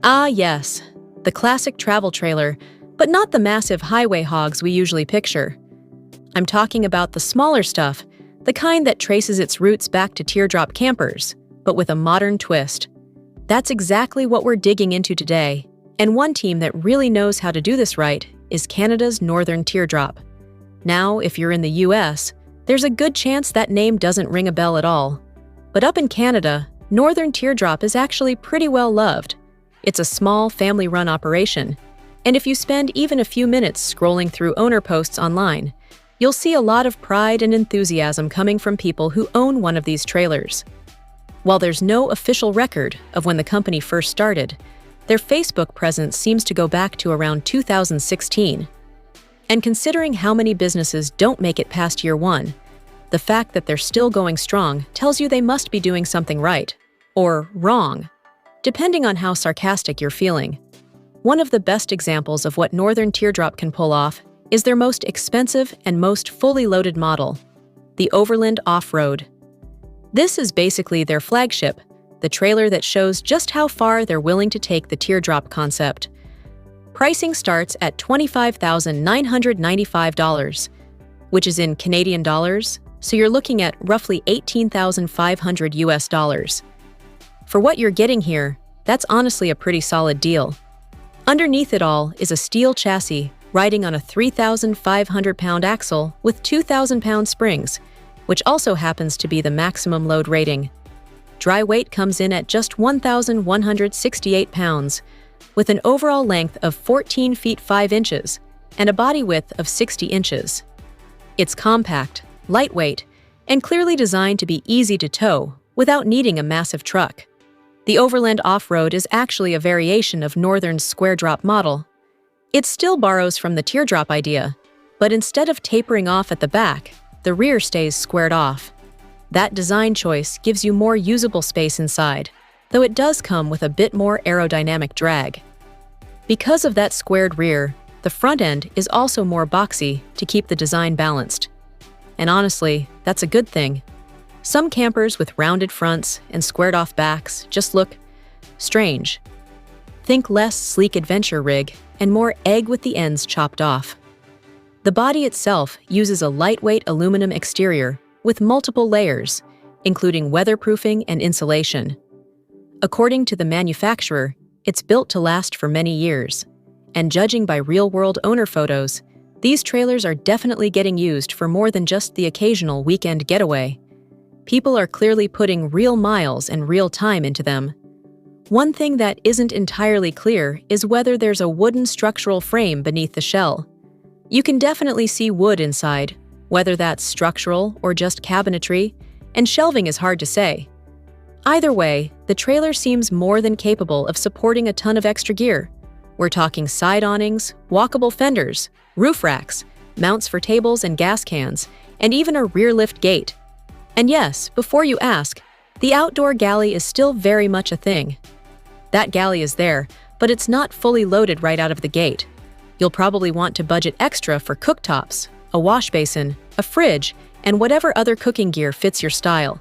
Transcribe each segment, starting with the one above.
Ah, yes, the classic travel trailer, but not the massive highway hogs we usually picture. I'm talking about the smaller stuff, the kind that traces its roots back to teardrop campers, but with a modern twist. That's exactly what we're digging into today, and one team that really knows how to do this right is Canada's Northern Teardrop. Now, if you're in the US, there's a good chance that name doesn't ring a bell at all. But up in Canada, Northern Teardrop is actually pretty well loved. It's a small, family-run operation, and if you spend even a few minutes scrolling through owner posts online, you'll see a lot of pride and enthusiasm coming from people who own one of these trailers. While there's no official record of when the company first started, their Facebook presence seems to go back to around 2016. And considering how many businesses don't make it past year one, the fact that they're still going strong tells you they must be doing something right, or wrong, depending on how sarcastic you're feeling. One of the best examples of what Northern Teardrop can pull off is their most expensive and most fully loaded model, the Overland Off-Road. This is basically their flagship, the trailer that shows just how far they're willing to take the teardrop concept. Pricing starts at $25,995, which is in Canadian dollars, so you're looking at roughly $18,500 US. For what you're getting here, that's honestly a pretty solid deal. Underneath it all is a steel chassis riding on a 3,500-pound axle with 2,000-pound springs, which also happens to be the maximum load rating. Dry weight comes in at just 1,168 pounds, with an overall length of 14 feet 5 inches and a body width of 60 inches. It's compact, lightweight, and clearly designed to be easy to tow without needing a massive truck. The Overland Off-Road is actually a variation of Northern's squaredrop model. It still borrows from the teardrop idea, but instead of tapering off at the back, the rear stays squared off. That design choice gives you more usable space inside, though it does come with a bit more aerodynamic drag. Because of that squared rear, the front end is also more boxy to keep the design balanced. And honestly, that's a good thing. Some campers with rounded fronts and squared-off backs just look strange. Think less sleek adventure rig and more egg with the ends chopped off. The body itself uses a lightweight aluminum exterior with multiple layers, including weatherproofing and insulation. According to the manufacturer, it's built to last for many years, and judging by real-world owner photos, these trailers are definitely getting used for more than just the occasional weekend getaway. People are clearly putting real miles and real time into them. One thing that isn't entirely clear is whether there's a wooden structural frame beneath the shell. You can definitely see wood inside, whether that's structural or just cabinetry, and shelving is hard to say. Either way, the trailer seems more than capable of supporting a ton of extra gear. We're talking side awnings, walkable fenders, roof racks, mounts for tables and gas cans, and even a rear lift gate. And yes, before you ask, the outdoor galley is still very much a thing. That galley is there, but it's not fully loaded right out of the gate. You'll probably want to budget extra for cooktops, a wash basin, a fridge, and whatever other cooking gear fits your style.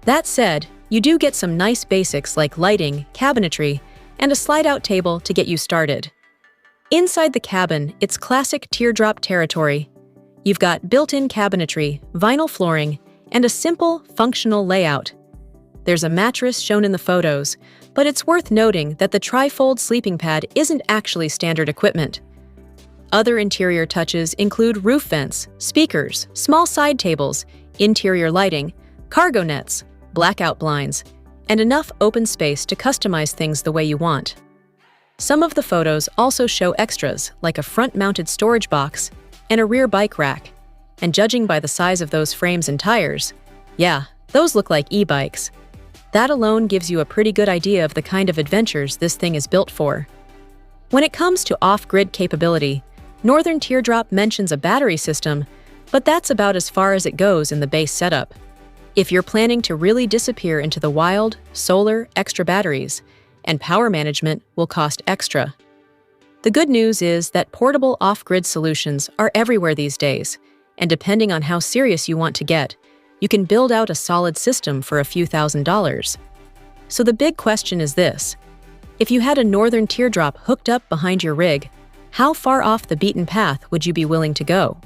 That said, you do get some nice basics like lighting, cabinetry, and a slide-out table to get you started. Inside the cabin, it's classic teardrop territory. You've got built-in cabinetry, vinyl flooring, and a simple, functional layout. There's a mattress shown in the photos, but it's worth noting that the tri-fold sleeping pad isn't actually standard equipment. Other interior touches include roof vents, speakers, small side tables, interior lighting, cargo nets, blackout blinds, and enough open space to customize things the way you want. Some of the photos also show extras like a front-mounted storage box and a rear bike rack. And judging by the size of those frames and tires, yeah, those look like e-bikes. That alone gives you a pretty good idea of the kind of adventures this thing is built for. When it comes to off-grid capability, Northern Teardrop mentions a battery system, but that's about as far as it goes in the base setup. If you're planning to really disappear into the wild, solar, extra batteries, and power management will cost extra. The good news is that portable off-grid solutions are everywhere these days, and depending on how serious you want to get, you can build out a solid system for a few $1,000s. So the big question is this: If you had a Northern Teardrop hooked up behind your rig, how far off the beaten path would you be willing to go?